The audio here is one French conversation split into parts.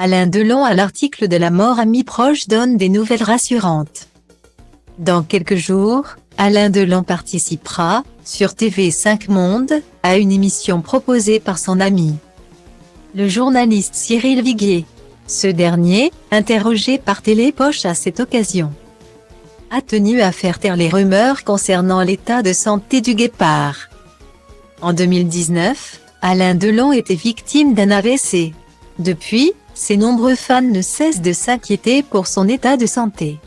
Alain Delon à l'article de la mort. Amis proches donne des nouvelles rassurantes. Dans quelques jours, Alain Delon participera, sur TV5 Monde, à une émission proposée par son ami, le journaliste Cyril Viguier. Ce dernier, interrogé par Télépoche à cette occasion, a tenu à faire taire les rumeurs concernant l'état de santé du guépard. En 2019, Alain Delon était victime d'un AVC. Depuis, ses nombreux fans ne cessent de s'inquiéter pour son état de santé.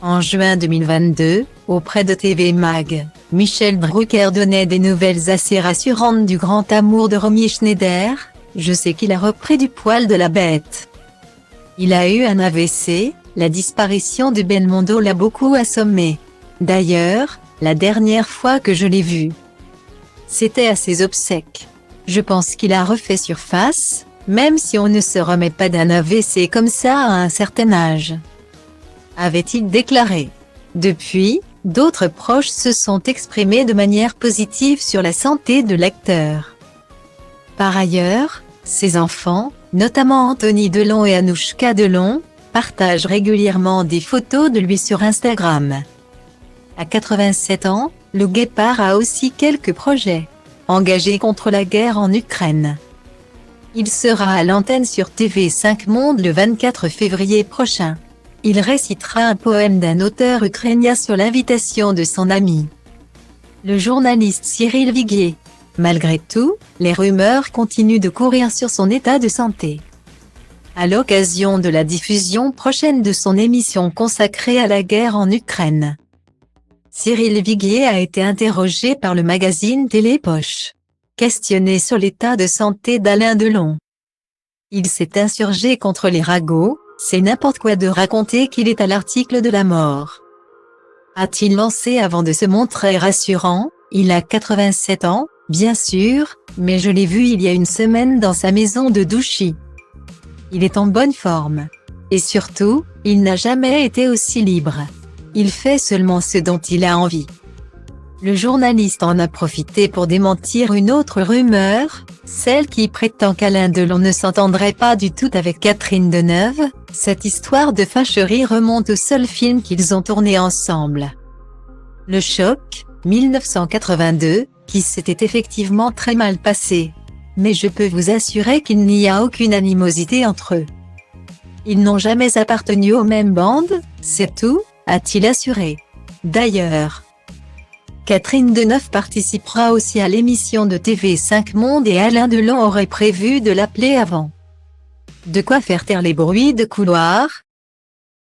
En juin 2022, auprès de TV Mag, Michel Drucker donnait des nouvelles assez rassurantes du grand amour de Romy Schneider. Je sais qu'il a repris du poil de la bête. Il a eu un AVC, la disparition de Belmondo l'a beaucoup assommé. D'ailleurs, la dernière fois que je l'ai vu, c'était à ses obsèques. Je pense qu'il a refait surface, même si on ne se remet pas d'un AVC comme ça à un certain âge, avait-il déclaré. Depuis, d'autres proches se sont exprimés de manière positive sur la santé de l'acteur. Par ailleurs, ses enfants, notamment Anthony Delon et Anouchka Delon, partagent régulièrement des photos de lui sur Instagram. À 87 ans, le guépard a aussi quelques projets. Engagé contre la guerre en Ukraine. Il sera à l'antenne sur TV5 Monde le 24 février prochain. Il récitera un poème d'un auteur ukrainien sur l'invitation de son ami, le journaliste Cyril Viguier. Malgré tout, les rumeurs continuent de courir sur son état de santé. À l'occasion de la diffusion prochaine de son émission consacrée à la guerre en Ukraine, Cyril Viguier a été interrogé par le magazine Télépoche. Questionné sur l'état de santé d'Alain Delon, il s'est insurgé contre les ragots. C'est n'importe quoi de raconter qu'il est à l'article de la mort, a-t-il lancé avant de se montrer rassurant. Il a 87 ans, bien sûr, mais je l'ai vu il y a une semaine dans sa maison de Douchy. Il est en bonne forme. Et surtout, il n'a jamais été aussi libre. Il fait seulement ce dont il a envie. Le journaliste en a profité pour démentir une autre rumeur, celle qui prétend qu'Alain Delon ne s'entendrait pas du tout avec Catherine Deneuve. Cette histoire de fâcherie remonte au seul film qu'ils ont tourné ensemble, Le Choc, 1982, qui s'était effectivement très mal passé. Mais je peux vous assurer qu'il n'y a aucune animosité entre eux. Ils n'ont jamais appartenu aux mêmes bandes, c'est tout, a-t-il assuré. D'ailleurs, Catherine Deneuve participera aussi à l'émission de TV5 Monde et Alain Delon aurait prévu de l'appeler avant. De quoi faire taire les bruits de couloir.